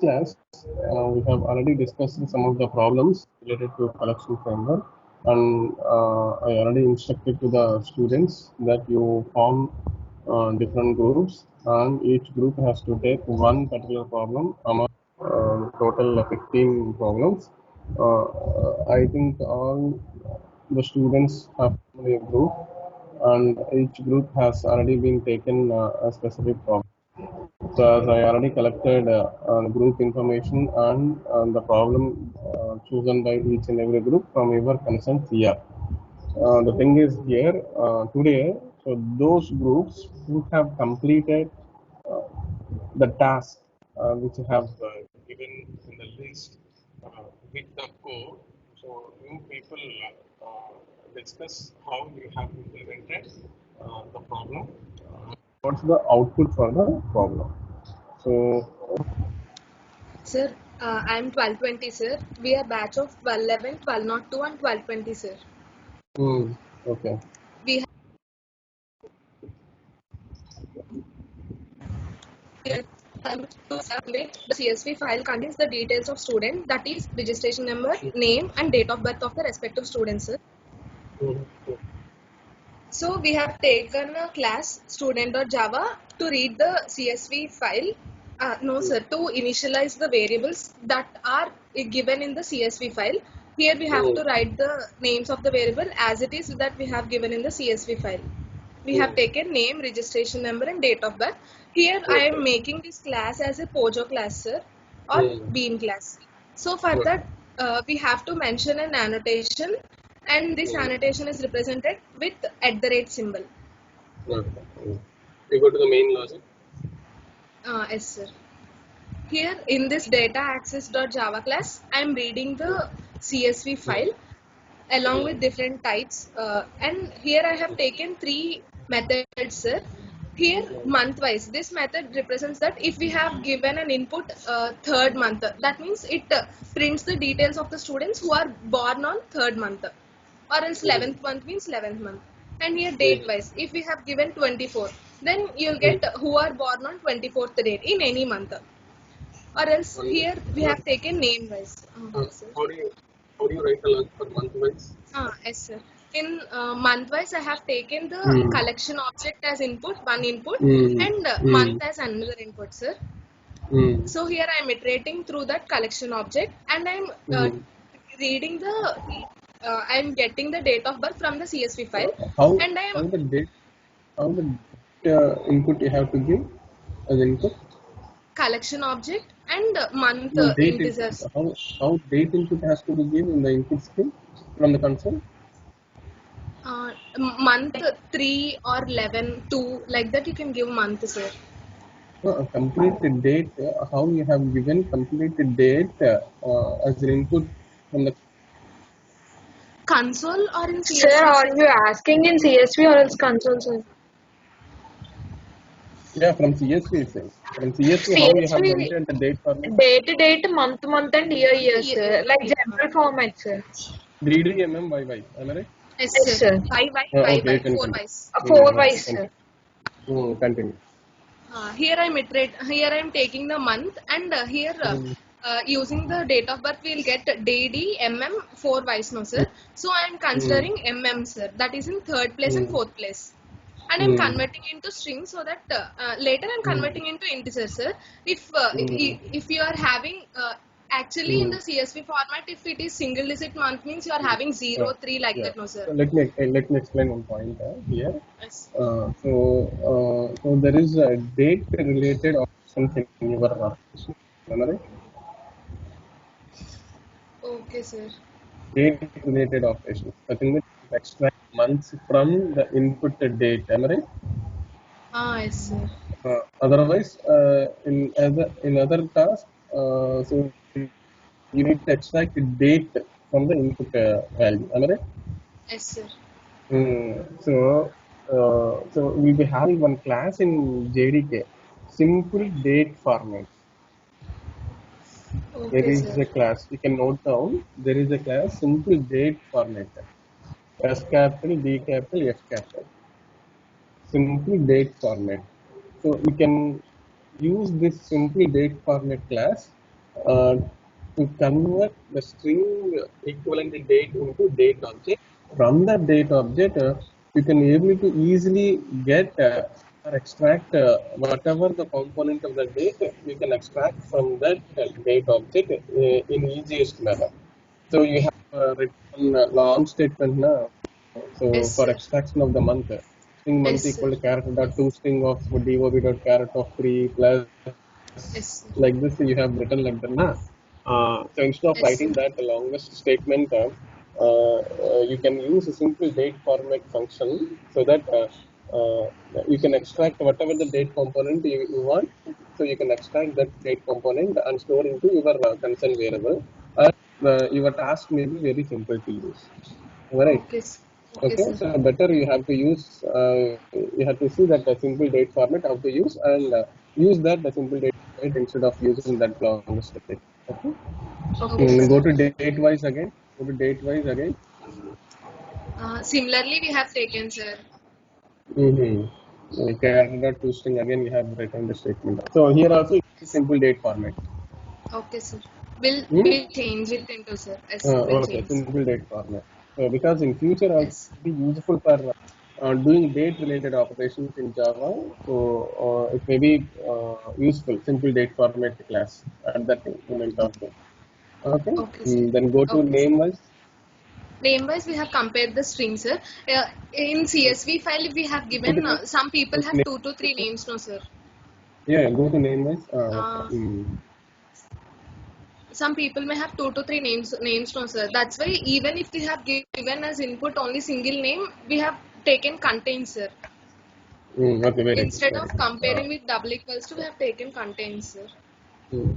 class, we have already discussed some of the problems related to collection framework, and I already instructed to the students that you form different groups, and each group has to take one particular problem among total 15 problems. I think all the students have a group, and each group has already been taken a specific problem. So as I already collected group information and the problem chosen by each and every group from your consent here. The thing is here today, so those groups who have completed uh, the task which you have given in the list with the code, so you people discuss how you have implemented the problem. What's the output for the problem? So, Sir, I'm 1220, sir. We are batch of 1211, 1202 and 1220, sir. okay. We have to submit the CSV file contains the details of student, that is registration number, name and date of birth of the respective student, sir. So we have taken a class student.java to read the CSV file. No, sir, to initialize the variables that are given in the CSV file. Here we have to write the names of the variable as it is that we have given in the CSV file. We have taken name, registration number and date of birth. Here I am making this class as a POJO class, sir, or Bean class. So for that, we have to mention an annotation, and this annotation is represented with @ symbol. We go to the main logic. Yes, sir. Here in this data access.java class, I am reading the CSV file along with different types, and here I have taken 3 methods, sir. Here month wise, this method represents that if we have given an input third month, that means it prints the details of the students who are born on third month, or else 11th month means 11th month. And here date wise, if we have given 24, then you'll get who are born on 24th date in any month, or else here we have taken name wise. How do you write the logic for month wise? Yes, sir. In month wise, I have taken the collection object as input, one input, and month as another input, sir. So here I am iterating through that collection object, and I am reading the, I am getting the date of birth from the CSV file, and I am How the input you have to give as input? collection object and month No, date integers. input. How date input has to be given in the input stream from the console? Month 3 or 11, 2, like that you can give month, sir. Completed date, how you have given completed date as an input from the Console or in CSV? Sir, are you asking in CSV or else console, sir? Yeah, from CSV itself. From CSV, how you have entered the date format? Date, month, and year, sir. Like general format, sir. DDMMYY, am I right? Yes, Yes, sir. sir. Okay, you can 4 continue. wise. 4 wise, sir. Continue. Here I am taking the month, and here using the date of birth we'll get DD, MM, 4 wise, no, sir. So I am considering MM, sir. That is in third place and fourth place. And I'm converting into string, so that later I'm converting into integer, sir. If you are having actually in the CSV format, if it is single digit month means you are having 0, 3 like that, no, sir. So let me explain one point here. Yes. So there is a date related options in your application. Am I right? Okay, sir. Date related operations. I think that extract months from the input date. Am I right? Yes, sir. Otherwise, in other tasks, so you need to extract the date from the input value. Am I right? Yes, sir. So we'll be having one class in JDK, simple date format. Okay, There is sir. a class, you can note down, there is a class simple date format. S capital, D capital, F capital. Simple date format. So we can use this simple date format class uh, to convert the string equivalent date into date object. From that date object, you can able to easily get or extract whatever the component of the date you can extract from that date object in easiest manner. So you have written long statement now. So Yes, for sir. extraction of the month, string Yes, month sir. equal to character dot two string of dob dot character of 3 plus Yes, sir. like this you have written like that. Na? So instead of Yes, writing sir. that longest statement, you can use a simple date format function so that you can extract whatever the date component you want. So you can extract that date component and store into your concern variable. And your task may be very simple to use. Right. Okay, sir. Okay, Okay, sir. so better you have to use, you have to see that the simple date format how to use and use that the simple date format instead of using that long statement. Okay. Okay, sir. Go to date wise again. Go to date wise again. Similarly, we have taken, sir. Okay, another two string again you have written the statement. So here also it's a simple date format. Okay, sir. We'll Hmm? we'll change it into, sir. Yes, sir. We'll Okay, change. simple date format. So because in future also Yes. be useful for doing date related operations in Java. So it may be useful, simple date format class at that moment also. Okay. Okay, sir. Then go to Okay, sir. name wise. Name wise, we have compared the strings, sir. In CSV file, we have Go to given name. some people Go to have name. 2 to 3 names, no, sir. Yeah, go to name wise. Okay. Uh, some people may have 2 to 3 names, no, sir. That's why even if we have given as input only single name, we have taken contains, sir. Okay, very good, Instead very of good. comparing with double equals to, we have taken contains, sir. Mm,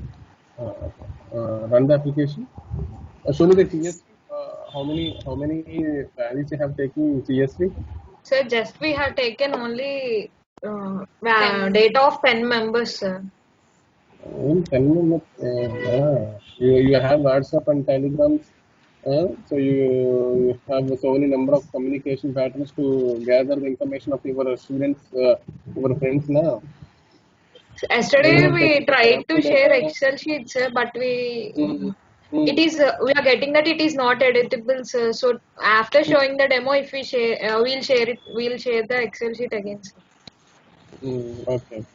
Run the application. Show me the Yes. TSV. How many values you have taken in CSV? Sir, just we have taken only 10. data of 10 members, sir. In 10 minutes, you have WhatsApp and Telegrams. So you have so many number of communication patterns to gather the information of your students, your friends now. Yesterday Whenever we taking tried to sample share data. Excel sheets, sir, but we Mm, it mm, is we are getting that it is not editable, sir. So after showing the demo, if we share, we'll share it. We'll share the Excel sheet again, sir. okay, okay.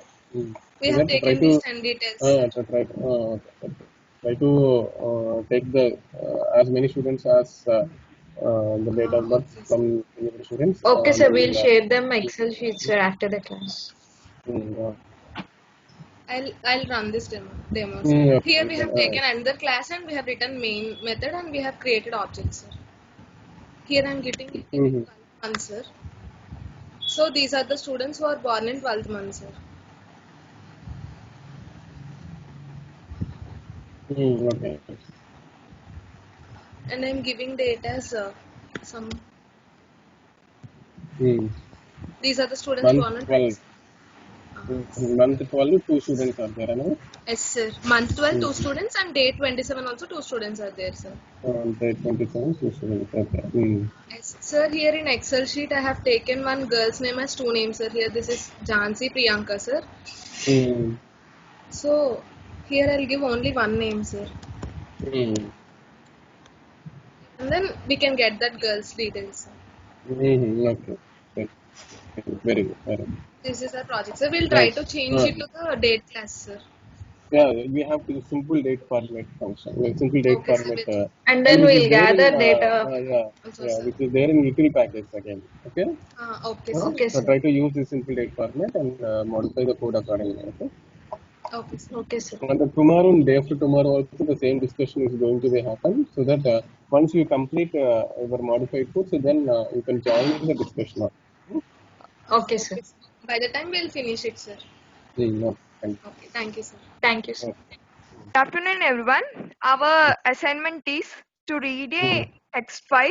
We So have that try taken to list and details, sir. okay. Try to take the as many students as the date of birth Okay, sir. from your students. Okay, sir. Then We'll share them Excel sheets, sir, after the class. uh, I'll run this demo, sir. okay, Here you we can, have taken another class and we have written main method and we have created objects, sir. Here I'm giving mhm. 12th month, sir. So these are the students who are born in 12th month, sir. Okay. And I'm giving data as some. Mm. These are the students Month born on 12. 20. Month 12, two students are there, no? Yes, sir. Month 12, two Mm. students, and day 27 also two students are there, sir. Date 27, two students. Okay. Yes, sir. Here in Excel sheet, I have taken one girl's name as two names, sir. Here, this is Jansi Priyanka, sir. Mm. So here I'll give only one name, sir. Mm. And then we can get that girl's details, sir. Okay. Very very good. Very good. This is our project, sir. We'll try Nice. to change it to the date class, sir. Yeah, we have to simple date format function. Simple date Okay, sir. format, And and then which is we'll there in gather data. Also, yeah, sir. which is there in util package again. Okay. Okay, sir. Okay, So sir. try to use the simple date format and modify the code accordingly. Okay. Okay, sir. Okay, sir. And tomorrow and day after tomorrow also the same discussion is going to be happen. So that once you complete your modified code, so then you can join the discussion. Okay, sir. Okay, sir. By the time we'll finish it, sir. No, thank Okay, thank you, sir. Thank you, sir. you. Good afternoon, everyone. Our assignment is to read a text file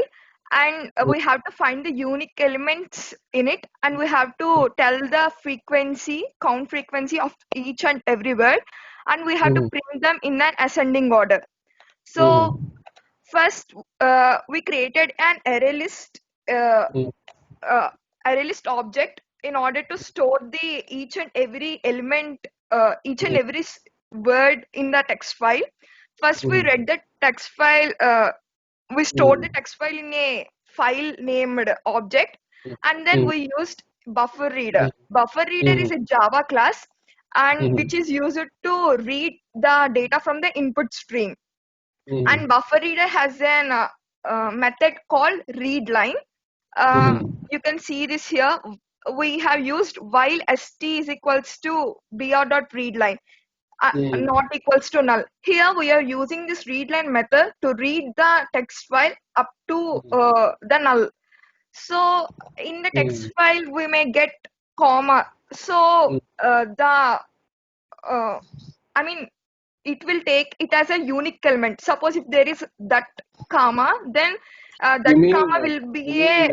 and we have to find the unique elements in it and we have to tell the frequency, count frequency of each and every word and we have to print them in an ascending order. So, first, we created an uh, array list object in order to store the each and every element, each and every word in the text file. First, we read the text file. We stored the text file in a file named object, and then we used buffer reader. Buffer reader is a Java class, and which is used to read the data from the input stream. And buffer reader has an method called readline. You can see this here. We have used while st is equals to br.readline. Not equals to null. Here we are using this readline method to read the text file up to the null. So in the text file we may get comma. So I mean it will take it as a unique element. Suppose if there is that comma, then that comma will be a.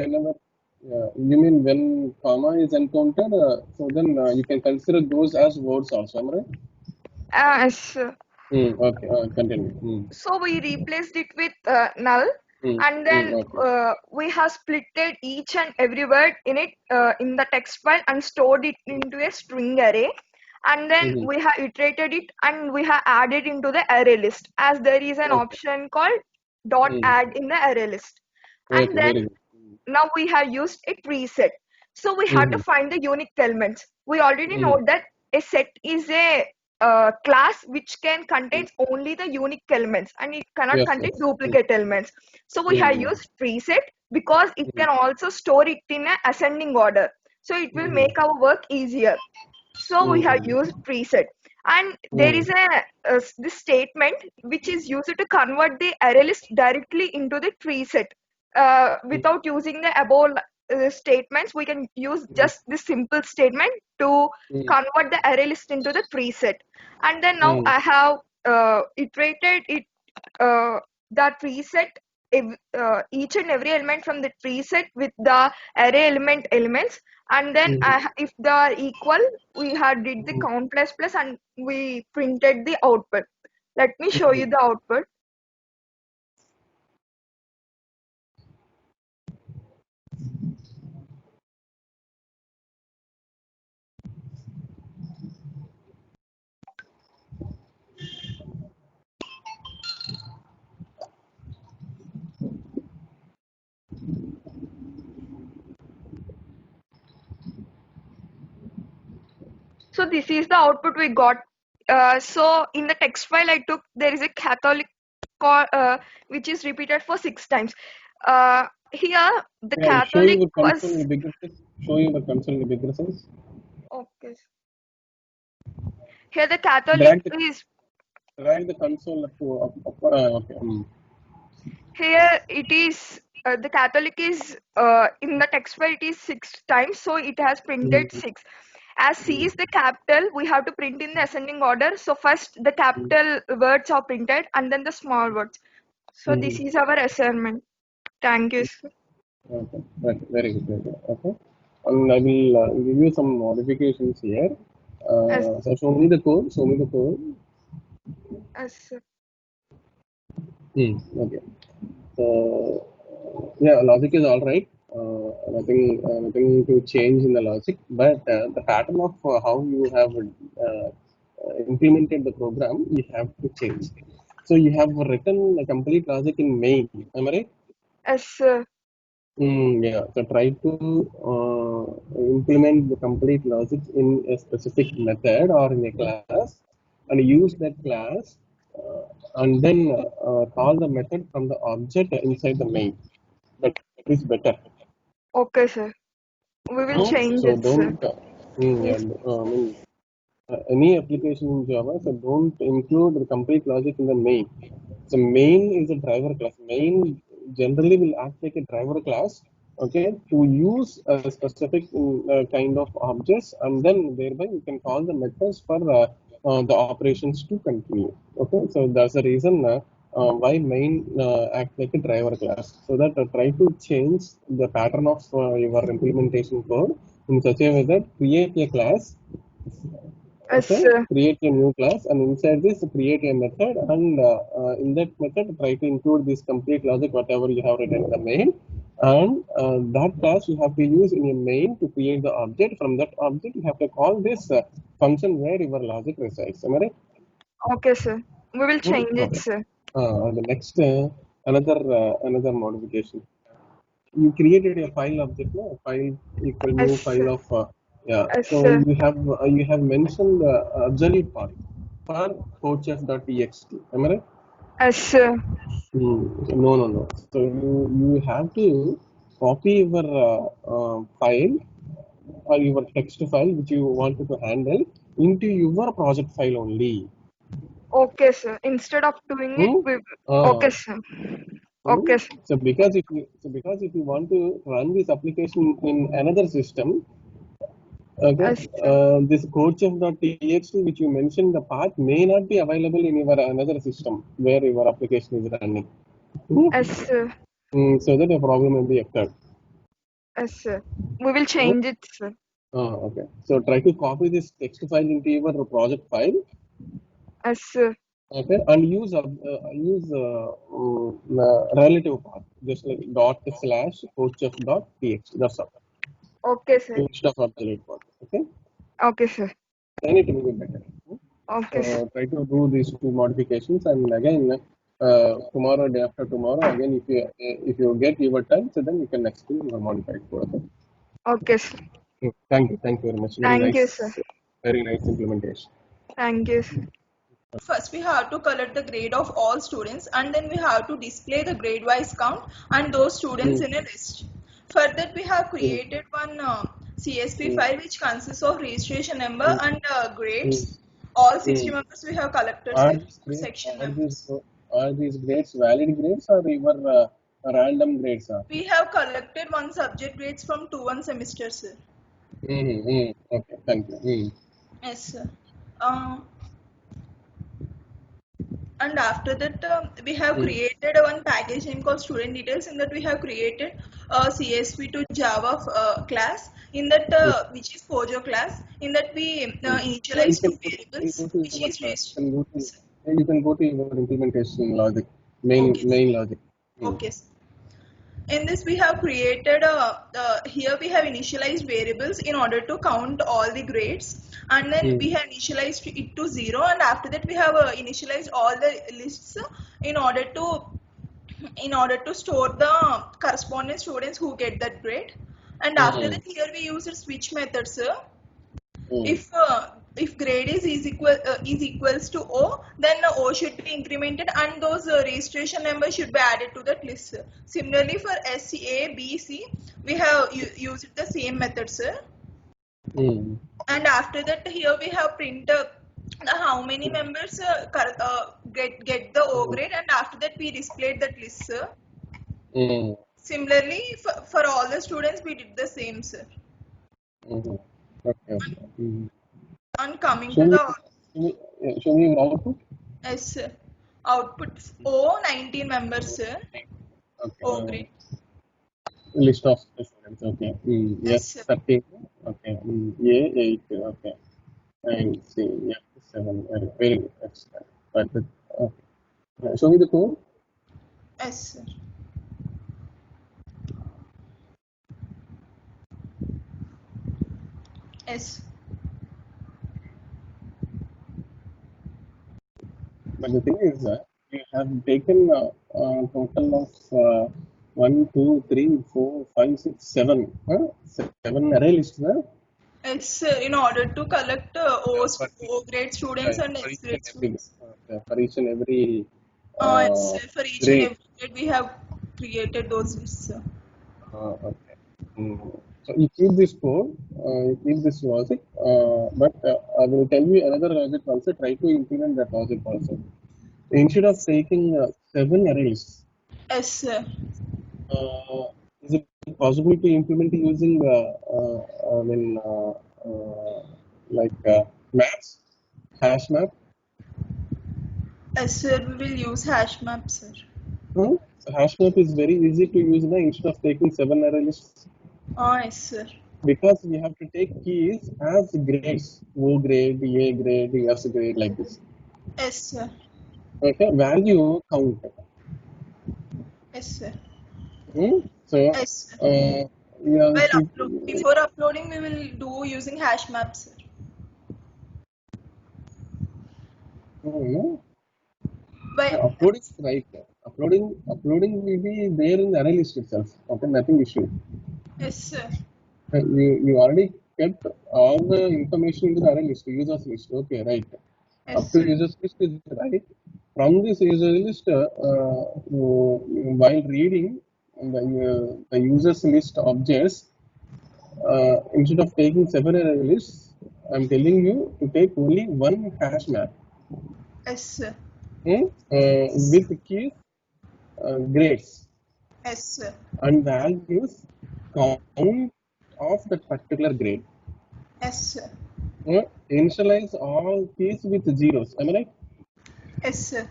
You mean when comma is encountered, so then you can consider those as words also, am I right? Yes. Okay, continue. So we replaced it with null, and then we have splitted each and every word in it in the text file and stored it into a string array. And then we have iterated it and we have added into the array list, as there is an option called dot add in the array list. And then now we have used a preset. So we have to find the unique elements. We already know that a set is a class which can contain only the unique elements and it cannot contain duplicate elements. So we have used preset because it can also store it in an ascending order. So it will make our work easier. So we have used preset. And there is this statement which is used to convert the array list directly into the preset. Without using the above statements, we can use just this simple statement to convert the array list into the preset. And then now I have iterated it the preset each and every element from the preset with the array elements, and then if they are equal, we had did the count plus and we printed the output. Let me show you the output. So this is the output we got. So in the text file I took, there is a Catholic which is repeated for 6 times. Here the Catholic was. Show you the console in the bigger size. Okay. Here the Catholic is. Drag the console up. Okay. Here it is. The Catholic is in the text file. It is 6 times, so it has printed 6. As C is the capital, we have to print in the ascending order. So first the capital words are printed and then the small words. So this is our assignment. Thank you, sir. Okay, right. Very good. Okay, and I will give you some modifications here. So show me the code. Yes, sir. Okay. So yeah, logic is all right. Nothing to change in the logic, but the pattern of how you have implemented the program, you have to change. So you have written a complete logic in main. Am I right? Yes, sir. Yeah. So try to implement the complete logic in a specific method or in a class, and use that class, and then call the method from the object inside the main. That is better. Okay, sir. We will change So it, don't. Any application in Java, so don't include the complete logic in the main. So main is a driver class. Main generally will act like a driver class, okay, to use a specific kind of objects, and then thereby you can call the methods for the operations to continue. Okay, so that's the reason why main act like a driver class. So that try to change the pattern of your implementation code in such a way that create a class. Okay, create a new class, and inside this create a method, and in that method try to include this complete logic whatever you have written in the main, and that class you have to use in a main to create the object. From that object you have to call this function where your logic resides. Am I right? Okay, sir. We will change it, Okay. sir. The next another modification. You created a file object, no? File equal new Yes, file sir. of yeah. Yes, So sir. you have mentioned absolute path for coachf.txt. Am I right? Yes, sir. No. So you have to copy your file or your text file which you wanted to handle into your project file only. Okay, sir. Instead of doing it, Hmm? we. Uh, Okay, sir. Okay, sir. because if you want to run this application in another system, okay, Yes, sir. this coachf.txt which you mentioned the path may not be available in your another system where your application is running. Hmm? Yes, sir. So that a problem will be occurred. Yes, sir. We will Hmm? change it, sir. Okay. So try to copy this text file into your project file. Yes, sir. Okay, and relative path just like dot slash coachf.txt. That's all. Okay, sir. Instead of absolute path. Okay. Okay, sir. Then it will be better. Okay, sir. Try to do these two modifications, and again tomorrow, day after tomorrow, again if you get your time, so then you can next do your modified code. Okay. Okay, sir. Thank you very much. Thank you, sir. Very nice implementation. Thank you, sir. First, we have to collect the grade of all students, and then we have to display the grade wise count and those students in a list. For that, we have created one CSV file which consists of registration number and grades. All 60 members we have collected, Are sir, these grades section are these members. are these grades valid grades or your random grades are? We have collected one subject grades from 2 1 semester, sir. Okay, thank you. Yes, sir. Uh, and after that we have created one package name called student details. In that we have created a CSV to Java class, in that which is Pojo class. In that we Yeah, initialize two variables which is raised. you can go to your implementation logic, Okay, main logic. okay. In this we have created here we have initialized variables in order to count all the grades, and then we have initialized it to 0, and after that we have initialized all the lists in order to store the corresponding students who get that grade. And after that here we use a switch method, sir. If grade is equals to O, then O should be incremented and those registration numbers should be added to that list. Similarly for S, A, B, C, we have used the same method, sir. And after that here we have print how many members get the O grade, and after that we displayed that list, sir. Similarly for all the students we did the same, sir. Okay. And coming Show to me, the show me your output. yes, sir. Output O 19 members, sir. O Okay. grade. List of students. Okay. Yes, Yes, sir. 13. Okay. A 8. Okay. And C. Yeah, 7. Very good. Excellent. Okay. Show me the code. Yes, sir. Yes. But the thing is, you have taken a total of 1, 2, 3, 4, 5, 6, 7. 7 array lists. Yes, sir. In order to collect For O grade students and S each and grade every students. for each and every Yes, sir. For each and grade. every grade we have created those lists, sir. Okay. So you keep this code, you keep this logic, but I will tell you another logic also. Try to implement that logic also. Instead of taking 7 arrays, Yes, sir. is it possible to implement using like maps, hash map? Yes, sir. We will use hash map, sir. So hash map is very easy to use now instead of taking 7 array lists. Yes, sir. Because we have to take keys as grades, O grade, A grade, S grade, like this. Yes, sir. Okay, value count. Yes, sir. So, Yes, sir. yeah, Before uploading, we will do using hash maps, sir. No, By uploading is right. Uploading will be there in the array list itself. Okay, nothing issue. yes, sir. You already kept all the information into the array list, users list. Okay, right. Yes, Up to sir. users list is right. From this user list, while reading the users list objects, instead of taking several array lists, I'm telling you to take only one hash map. Yes, sir. With keys, grades, Yes, sir. and values count of that particular grade. Yes, sir. Initialize all keys with zeros. Am I right? Yes, sir.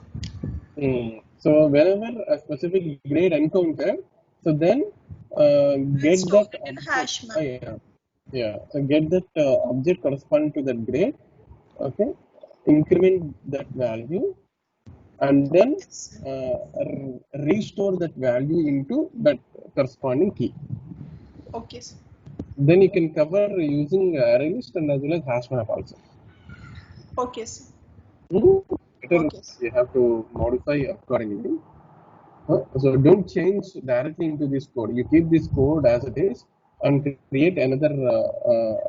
So whenever a specific grade encountered, so then We'll get store that it in object. hash map. Yeah. So get that object corresponding to that grade. Okay. Increment that value, and then Yes, sir. restore that value into that corresponding key. Okay, sir. Then you can cover using array list and as well as hash map also. Okay, sir. Later Okay, sir. you have to modify accordingly. So don't change directly into this code. You keep this code as it is and create another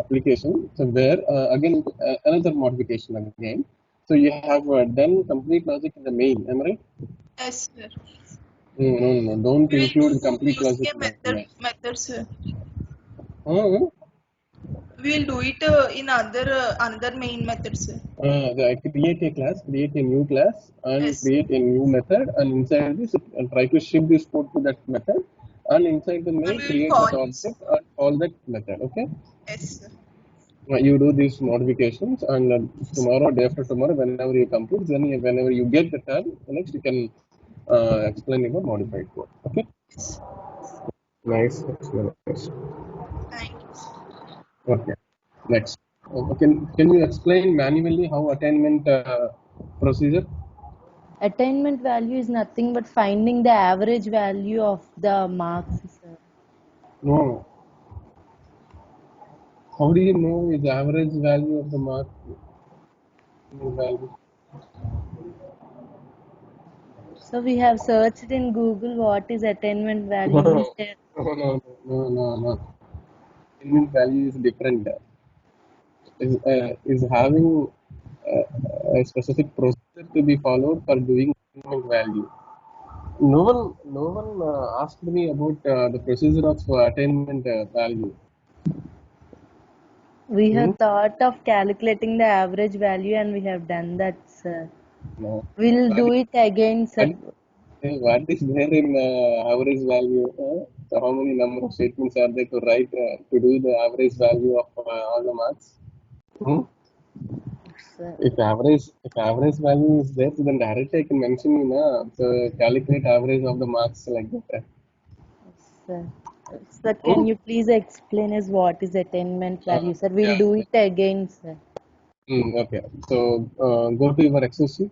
application. So where again another modification again. So you have done complete logic in the main. Am I right? Yes, sir. No. Don't We will include the do complete using logic a in the main. method, sir. Uh, We will do it in another main method, sir. Create a class, create a new class, and Yes, create a new method, and inside this, and try to ship this code to that method, and inside the and main, we will create call that it, sir. object and call that method. Okay. Yes, sir. You do these modifications, and tomorrow, day after tomorrow, whenever you complete, then whenever you get the term, next you can explain about modified code. Okay. Yes. Nice explanation. Thank you, sir. Okay. Next. Can you explain manually how attainment procedure? Attainment value is nothing but finding the average value of the marks, sir. No. How do you know the average value of the mark value? So we have searched in Google what is attainment value. No, We share. no. Attainment value is different. Is having a specific procedure to be followed for doing attainment value. No one asked me about the procedure of attainment value. We Hmm? have thought of calculating the average value and we have done that, sir. No. We'll What do is, it again, sir. what is there in average value? So how many number of statements are there to write to do the average value of all the marks? Hmm? Sir. If average value is there, so then directly I can mention you know, so calculate average of the marks like that. Sir. Sir, can you please explain us what is attainment value, sir? We'll Yeah. do it again, sir. Okay. So go to your Excel sheet.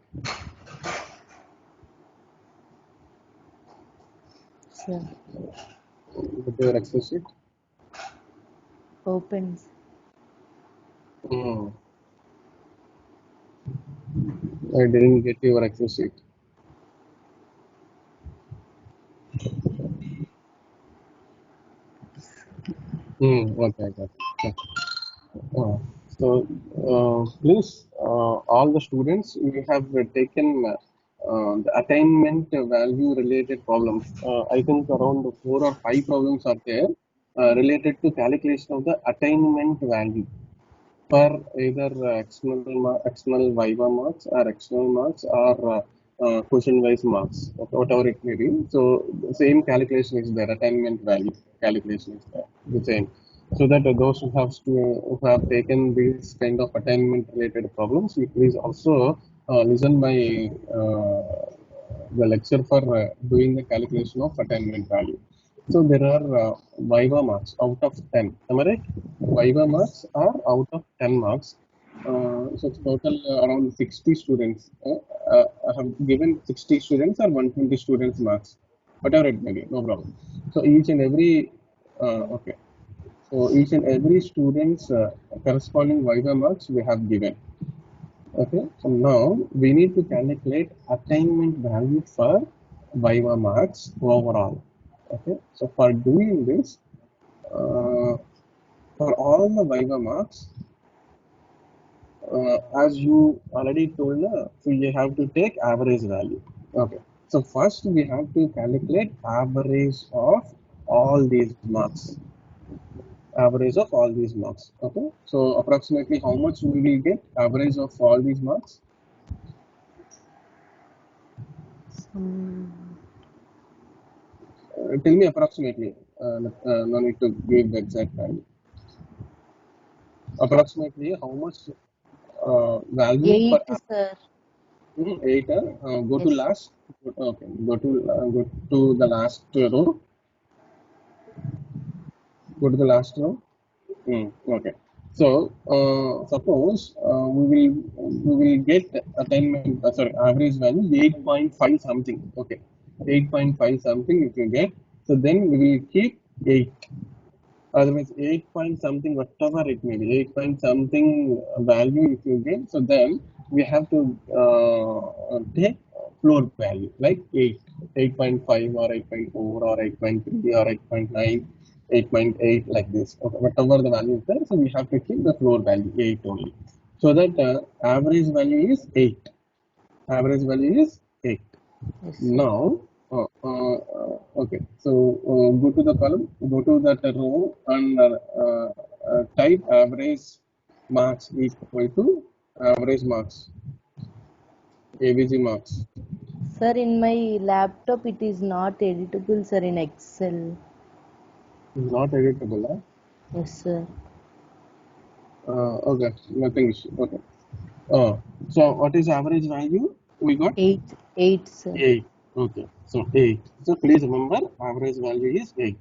Sir, Go to your Excel sheet. opens. I didn't get your Excel sheet. Okay, I got it. Okay. Please, all the students, we have taken the attainment value related problems. I think around 4 or 5 problems are there related to calculation of the attainment value for either external Viva marks or external marks or question-wise marks, whatever it may be. So the same calculation is there, attainment value calculation is there, the same. So that those who have taken these kind of attainment-related problems, you please also listen my the lecture for doing the calculation of attainment value. So there are Viva marks out of 10. Am I right? Viva marks are out of 10 marks. So it's total around 60 students. I have given 60 students or 120 students marks. Whatever it may be, no problem. So each and every, okay. So each and every student's corresponding Viva marks we have given. Okay, so now we need to calculate attainment value for Viva marks overall. Okay, so for doing this, for all the Viva marks, as you already told, so you have to take average value. Okay, so first we have to calculate average of all these marks. Average of all these marks. Okay, so approximately how much we will get average of all these marks? Tell me approximately. No need to give the exact value. Approximately how much value per 8, sir. 8? Go to Yes. last. Okay, go to the last row. Go to the last row. Okay. So suppose we will get attainment. Sorry, average value 8.5 something. Okay, 8.5 something if you get. So then we will keep 8. Otherwise, 8 point something, whatever it may be, 8 point something value if you get. So then we have to take floor value like 8, 8.5 or 8.4 or 8.3 or 8.9, 8.8 like this. Okay, whatever the value is there, so we have to keep the floor value 8 only. So that average value is 8. Average value is 8. Yes, sir. Now, okay, so go to the column, go to that row and type average marks equal to average marks, AVG marks. Sir, in my laptop it is not editable, sir, in Excel. Not editable, huh? Yes, sir. Okay, nothing issue. Okay. So what is average value? We got 8, sir. 8. Okay, so 8. So please remember, average value is 8.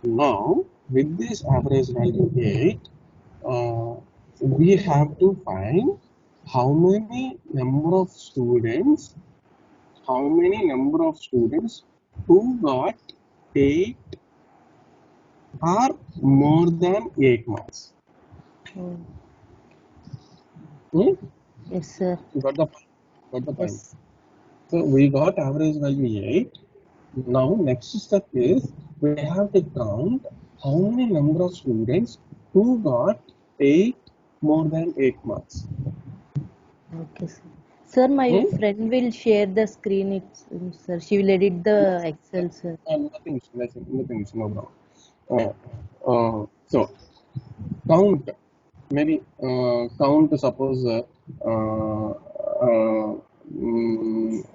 Now, with this average value 8, we have to find how many number of students who got 8 or more than 8 marks. Oh, Hmm? yes, sir. Got the point. Yes. So we got average value 8. Now next step is we have to count how many number of students who got 8 more than 8 marks. Okay, sir. Sir, my Hmm? friend will share the screen, sir. She will edit the Excel, sir. Nothing, no problem. So count, maybe count, suppose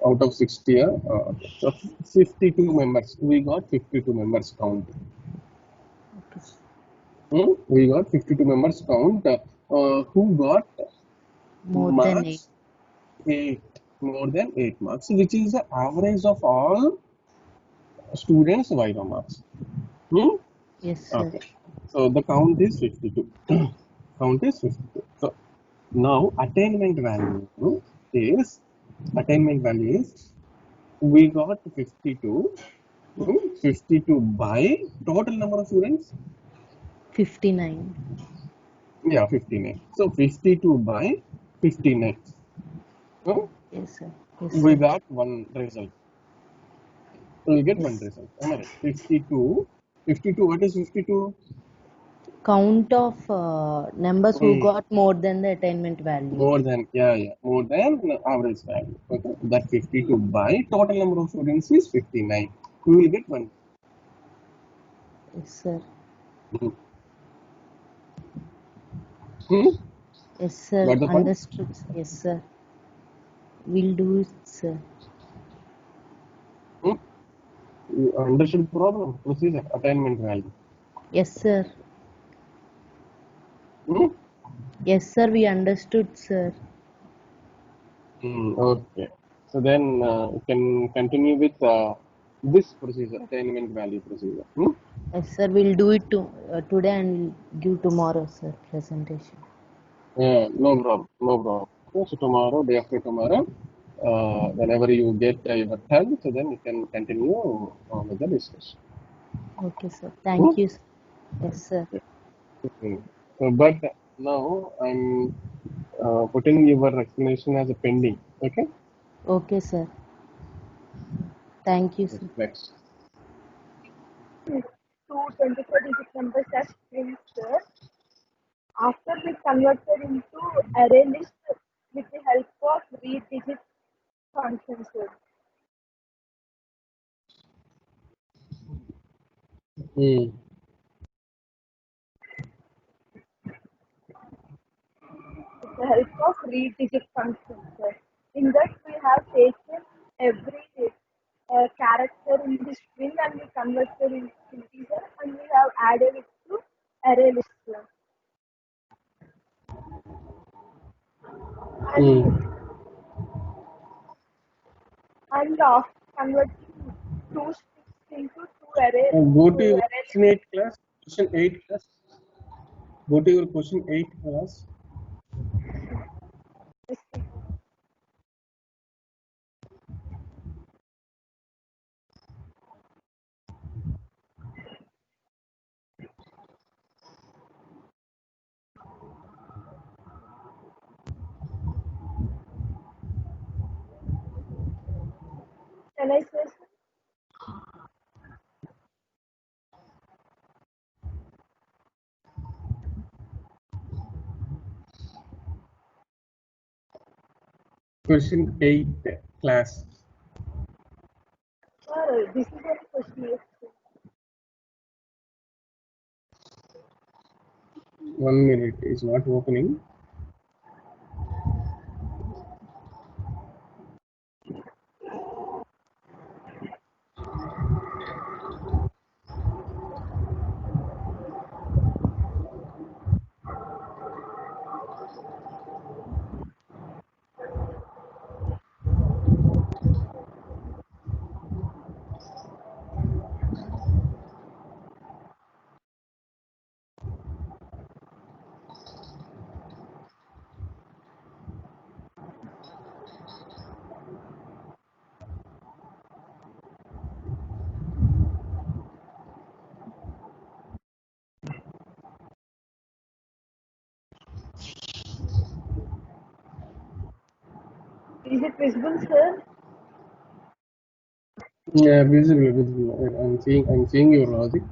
out of 60, so 52 members. We got 52 members count. Okay, sir. We got 52 members count who got More than 8. marks 8, more than 8 marks, which is the average of all students' Viva marks. Hmm? Yes, sir. Okay. So the count is 52. Count is 52. So now attainment value is we got 52. 52 by total number of students. 59. Yeah, 59. So 52 by 59. Hmm? Yes, sir. Yes, We sir. got one result. We'll get one Yes. result. Am I right? 52. 52. What is 52? Count of numbers who Hmm. got more than the attainment value. More than average value. Okay, that 52 by total number of students is 59. We will get one. Yes, sir. Hmm. Hmm? Yes, sir. Got the point? Understood. Yes, sir. We'll do it, sir. Hmm? You understood the problem? Procedure, attainment value. Yes, sir. Hmm? Yes, sir. We understood, sir. Okay. So then you can continue with this procedure, attainment value procedure. Yes, sir. We'll do it today and give tomorrow, sir, presentation. No problem. No problem. So tomorrow, day after tomorrow, whenever you get your turn, so then you can continue with the discussion. Okay, sir. Thank you, sir. Yes, sir. But now I'm putting your explanation as a pending. Okay. Okay, sir. Thank you, sir. Next. Two 24-digit numbers as strings, sir. After we converted into array list with the help of read digit functions, sir. Hmm. With the help of read digit functions, sir. In that we have taken every character in the string and we converted into integer and we have added it to array list, sir. And after converting two strings into two array Go to your array question 8 class. Question 8 class. Go to your question 8 class. lists. Can I say, sir? Question 8 class. Sir, this is a question. 1 minute is not opening. Is it visible, sir? Yeah, visible. I'm seeing your logic.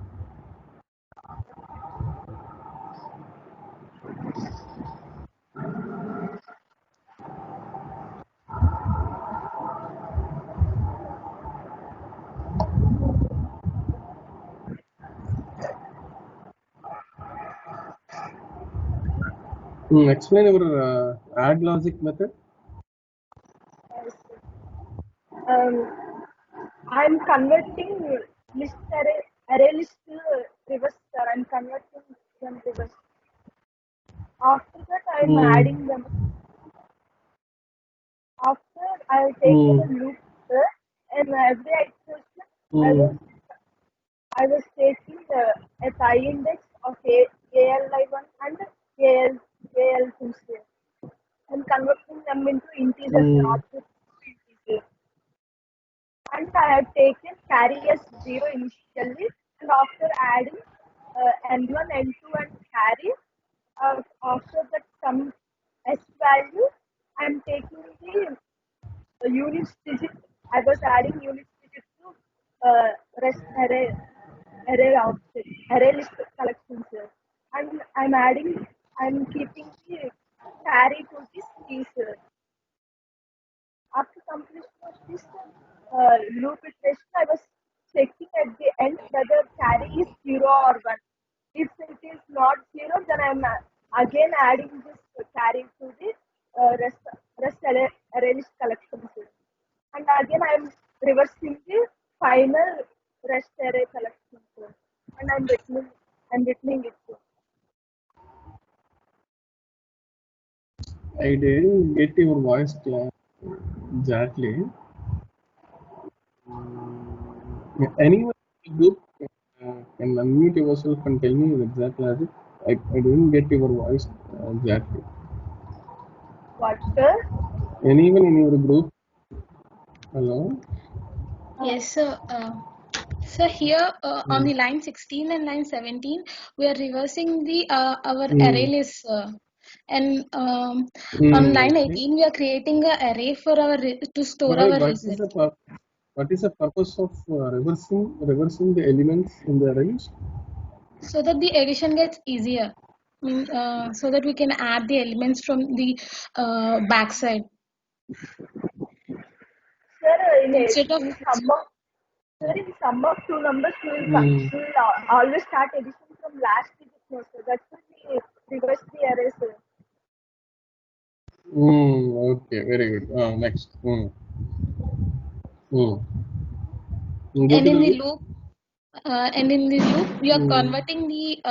Explain your add logic method. Yes, sir. I'm converting list array list to reverse, sir. I'm converting them reverse. After that, I'm adding them. After I've taken a loop, sir, and every iteration I was taking a tie index of ALI1 and AL2, sir, and converting them into integers, not just integers. And I have taken carry as 0 initially, and after adding n1, n2, and carry, after that some s value, I'm taking the units digit. I was adding units digit to rest array object, array list collection, sir. And I'm keeping the carry to this key, sir. After completion of this loop iteration, I was checking at the end whether carry is 0 or 1. If it is not 0, then I'm again adding this carry to the rest array list collection. And again, I'm reversing the final rest array collection. And I'm returning it. I didn't get your voice exactly. Anyone in the group can unmute yourself and tell me the exact logic. I didn't get your voice exactly. What, sir? Anyone in your group? Hello? Yes, sir. So here on the line 16 and line 17, we are reversing the our array list. And on line Okay. 18, we are creating an array for our to store But our what is result. what is the purpose of reversing the elements in the arrays? So that the addition gets easier. So that we can add the elements from the backside Sir, instead of. in sum of two numbers, we will always start addition from last digit. No, sir. That's why we reverse the array, sir. Okay, very good. Next. Mm. Go And to the in the loop. loop, we are converting the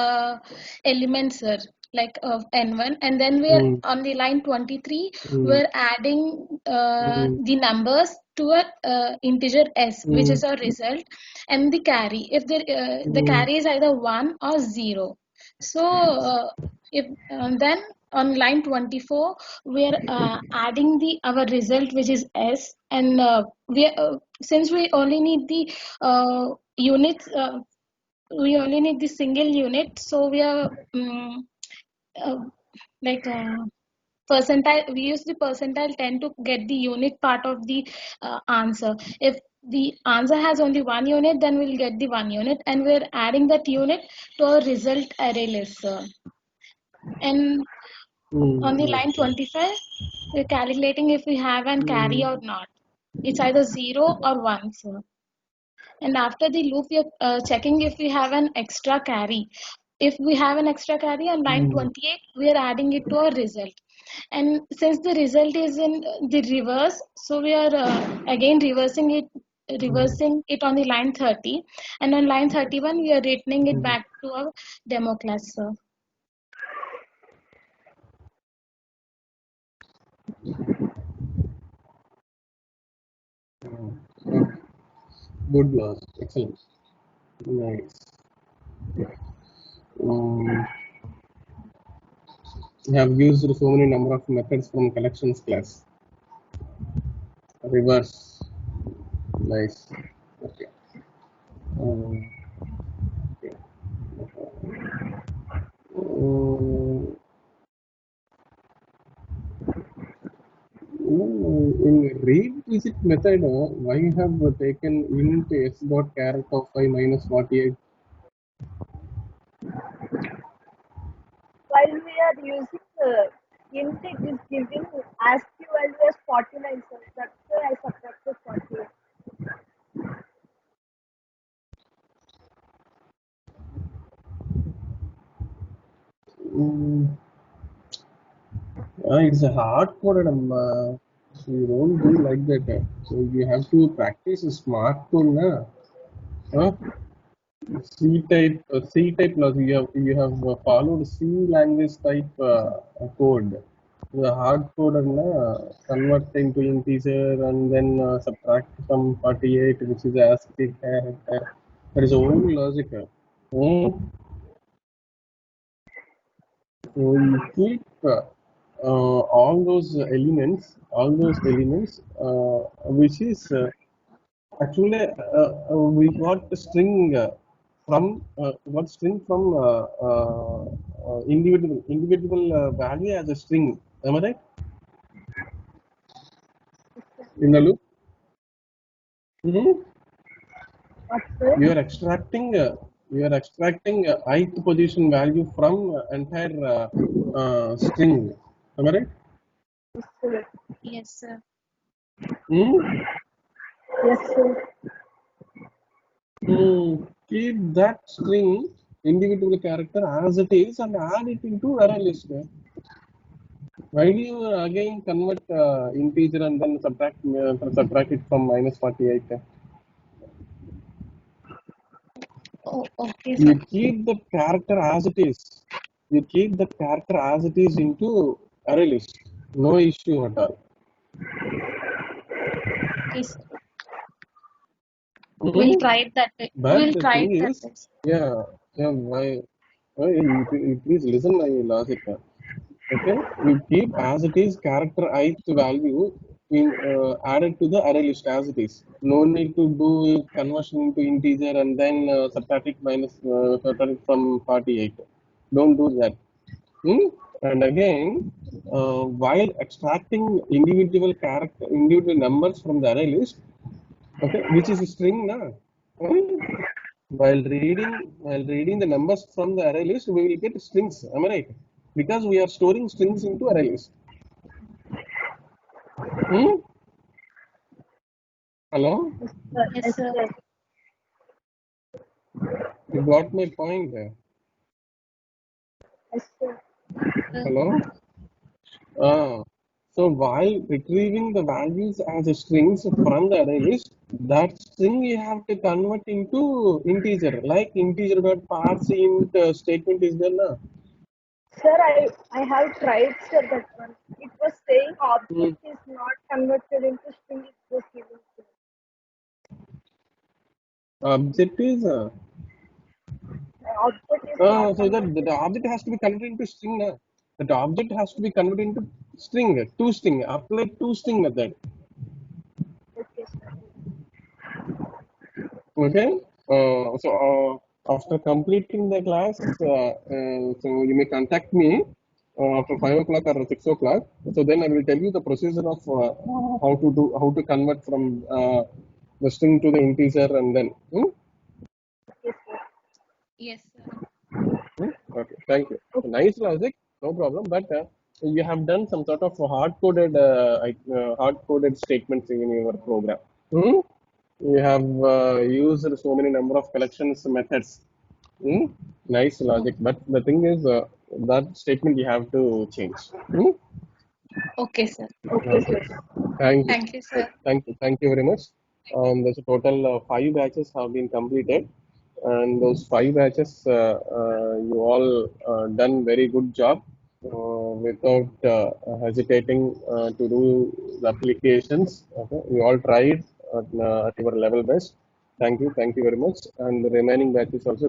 elements, sir, like of n1, and then we are on the line 23. We're adding the numbers to a integer s, which is our result, and the carry. If the carry is either 1 or 0, so if then on line 24 we're adding the our result, which is s, and since we only need the units, we only need the single unit, so we are uh, like percentile, we use the percentile 10 to get the unit part of the answer. If the answer has only one unit, then we'll get the one unit, and we're adding that unit to our result array list. And on the line 25, we're calculating if we have an carry or not. It's either 0 or 1, sir. And after the loop, we are checking if we have an extra carry. If we have an extra carry on line 28, we are adding it to our result. And since the result is in the reverse, so we are again reversing it on the line 30. And on line 31, we are returning it back to our demo class, sir. Good, excellent, nice. We have used so many number of methods from collections class. Reverse, nice. Okay. Okay. In read visit method, why have taken int s dot char of 5 minus 48? While we are using int, it is giving ASCII value as 49, sir. That's why I subtracted 48. It's a hard coded. So you don't do like that. So you have to practice smart code, na? Huh? C type logic. You have followed C language type code. The hard code convert into integer and then subtract from 48, which is ASCII character. There is own logic. So you keep all those elements, which is actually we got the string from individual value as a string. Am I right? In the loop, you are extracting ith position value from entire string. Am I right? Yes, sir. Yes, sir. Keep that string individual character as it is and add it into array list. Why do you again convert integer and then subtract it from minus 48? Oh, okay, sir. You keep the character as it is. You keep the character as it is into array list. No issue at all. Okay, sir. We'll try it that way. But We'll the try thing it that is, way. why you please listen my logic. Okay, you keep as it is character ith value in added to the array list as it is. No need to do conversion into integer and then subtract it from 48. Don't do that. And again, while extracting individual numbers from the array list, okay, which is a string, na? While reading the numbers from the array list, we will get strings. Am I right? Because we are storing strings into array list. Hmm? Hello? Yes, sir. You got my point there. Yes, sir. Hello? So while retrieving the values as strings from the array list, that string you have to convert into integer, like integer dot parseInt statement is there now. Sir, I have tried, sir, that one. It was saying Hmm. object is not converted into string, it was given, sir. Object is Object is not so that converted. the object has to be converted into string. Na? That object has to be converted into string, to string, apply to string method. Okay, sir. Okay. After completing the class, so you may contact me after 5 o'clock or 6 o'clock. So then I will tell you the procedure of how to convert from the string to the integer and then. Okay, sir. Yes, sir. Okay. Thank you. Nice logic, no problem. But you have done some sort of hard-coded statements in your program. Hmm? You have used so many number of collections methods. Hmm? Nice logic, but the thing is that statement you have to change. Hmm? Okay, sir. Okay, Okay. sir. Thank you. Thank you, sir. Thank you very much. There's a total of 5 batches have been completed, and those 5 batches, you all done very good job without hesitating to do the applications. Okay, you all tried at your level best. Thank you very much, and the remaining batches also.